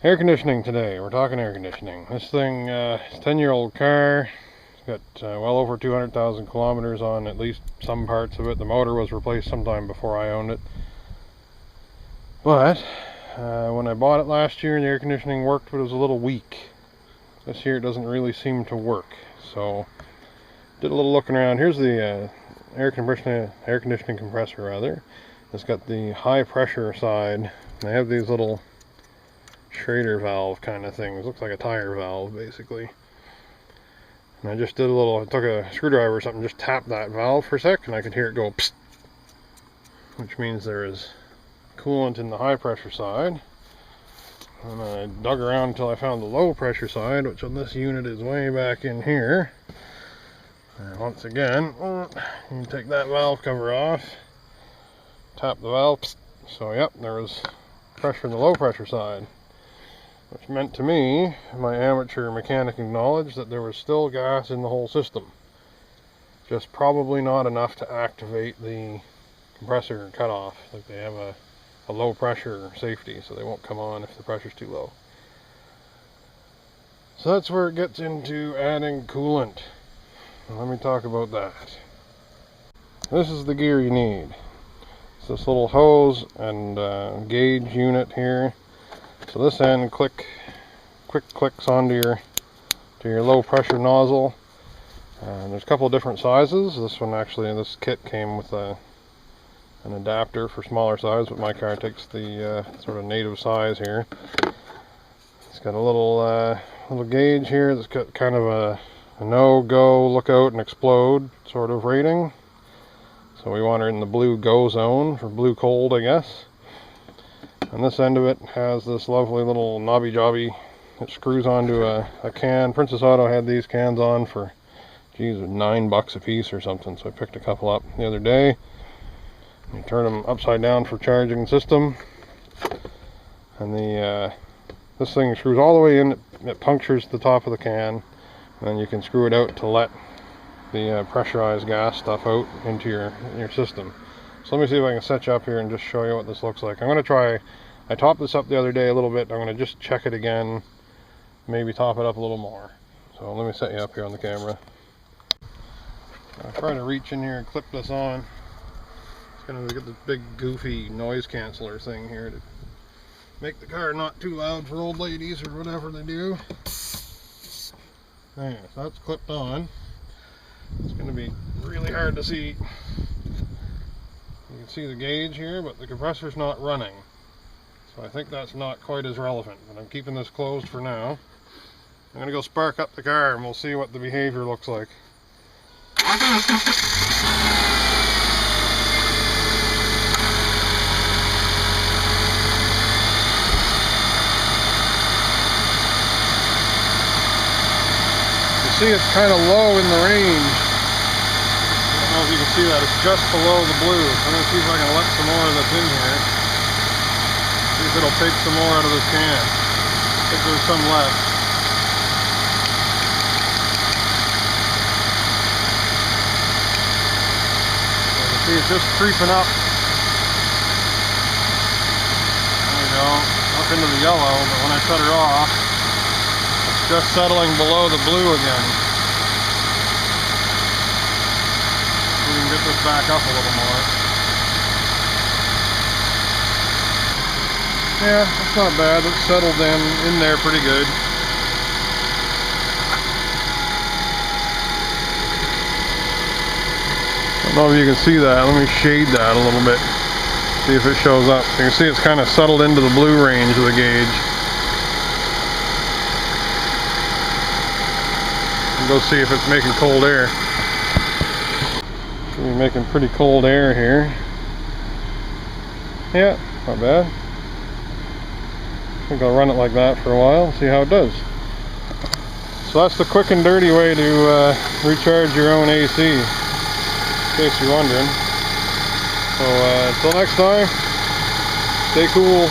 Air conditioning today. We're talking air conditioning. This thing is a 10-year-old car. It's got well over 200,000 kilometers on at least some parts of it. The motor was replaced sometime before I owned it. But when I bought it last year, the air conditioning worked, but it was a little weak. This year it doesn't really seem to work. So did a little looking around. Here's the air conditioning compressor rather. It's got the high pressure side. They have these little Schrader valve kind of things. Looks like a tire valve basically. And I just did I took a screwdriver or something, just tapped that valve for a sec, and I could hear it go psst, which means there is coolant in the high pressure side. And I dug around until I found the low pressure side, which on this unit is way back in here. And once again, you take that valve cover off, tap the valve, psst. So yep, there was pressure in the low pressure side. Which meant to me, my amateur mechanic acknowledged that there was still gas in the whole system. Just probably not enough to activate the compressor cutoff. Like they have a low pressure safety, so they won't come on if the pressure's too low. So that's where it gets into adding coolant. Let me talk about that. This is the gear you need. It's this little hose and gauge unit here. So this end quick clicks onto your low pressure nozzle. There's a couple of different sizes. This kit came with an adapter for smaller size, but my car takes the sort of native size here. It's got a little gauge here that's got kind of a no, go, look out and explode sort of rating. So we want her in the blue go zone, for blue cold I guess. And this end of it has this lovely little knobby jobby that screws onto a can. Princess Auto had these cans on for, geez, $9 a piece or something. So I picked a couple up the other day. You turn them upside down for charging system. And this thing screws all the way in. It punctures the top of the can. And then you can screw it out to let the pressurized gas stuff out into your system. So let me see if I can set you up here and just show you what this looks like. I topped this up the other day a little bit. I'm going to just check it again, maybe top it up a little more. So let me set you up here on the camera. I'll try to reach in here and clip this on. It's going to get this big goofy noise canceller thing here to make the car not too loud for old ladies or whatever they do. There, so that's clipped on. It's going to be really hard to see. You can see the gauge here, but the compressor's not running. So I think that's not quite as relevant, but I'm keeping this closed for now. I'm going to go spark up the car and we'll see what the behavior looks like. You see it's kind of low in the range. I don't know if you can see that, it's just below the blue. So I'm going to see if I can let some more of this in here. See if it'll take some more out of this can. I think there's some left. So you can see it's just creeping up. There we go, up into the yellow, but when I shut her off, it's just settling below the blue again. We can get this back up a little more. Yeah, it's not bad. It's settled in there pretty good. I don't know if you can see that. Let me shade that a little bit. See if it shows up. You can see it's kind of settled into the blue range of the gauge. Go see if it's making cold air. Should be making pretty cold air here. Yeah, not bad. I think I'll run it like that for a while, see how it does. So that's the quick and dirty way to recharge your own AC, in case you're wondering. So until next time, stay cool.